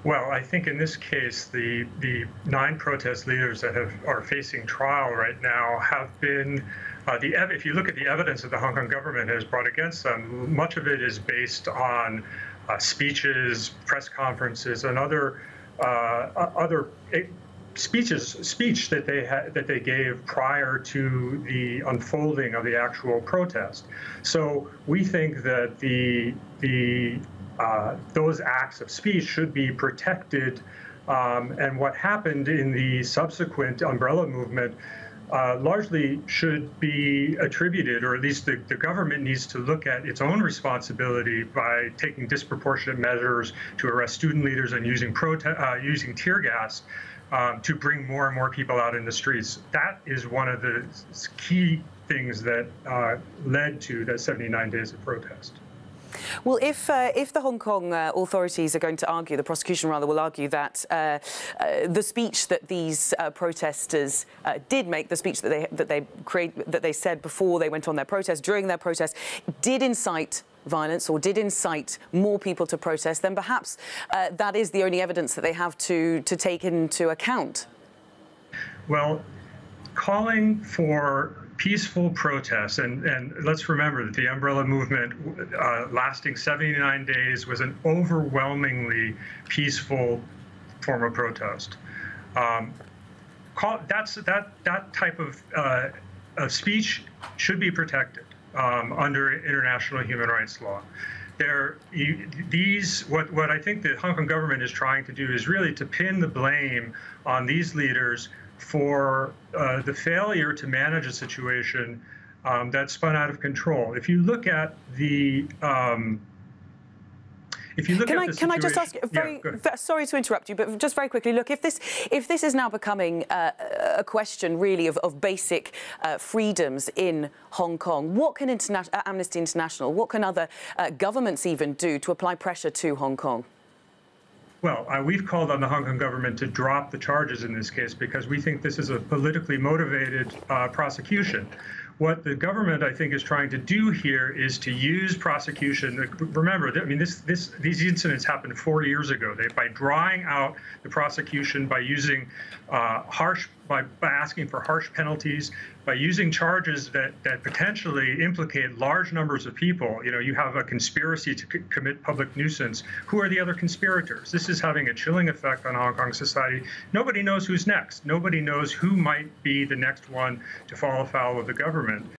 Well, I think in this case, the 9 protest leaders that are facing trial right now have been, if you look at the evidence that the Hong Kong government has brought against them, much of it is based on speeches, press conferences, and other speech that they gave prior to the unfolding of the actual protest. So we think that those acts of speech should be protected, and what happened in the subsequent umbrella movement largely should be attributed, or at least the government needs to look at its own responsibility by taking disproportionate measures to arrest student leaders and using tear gas to bring more and more people out in the streets. That is one of the key things that led to the 79 days of protest. Well, if the Hong Kong authorities are going to argue, the prosecution rather will argue that the speech that these protesters did make, the speech that they said before they went on their protest, during their protest, did incite violence or did incite more people to protest, then perhaps that is the only evidence that they have to take into account. Well, calling for peaceful protests, and let's remember that the umbrella movement lasting 79 days was an overwhelmingly peaceful form of protest. That type of speech should be protected under international human rights law. What I think the Hong Kong government is trying to do is really to pin the blame on these leaders for the failure to manage a situation that spun out of control. If you look at the Can I just ask, sorry to interrupt you, but just very quickly, look, if this is now becoming a question really of basic freedoms in Hong Kong, what can Amnesty International, what can other governments even do to apply pressure to Hong Kong? Well, we've called on the Hong Kong government to drop the charges in this case because we think this is a politically motivated prosecution. What the government, I think, is trying to do here is to use prosecution. Remember, I mean, these incidents happened 4 years ago. By drawing out the prosecution, by using by asking for harsh penalties, by using charges that potentially implicate large numbers of people. You know, you have a conspiracy to commit public nuisance. Who are the other conspirators? This is having a chilling effect on Hong Kong society. Nobody knows who's next. Nobody knows who might be the next one to fall afoul of the government.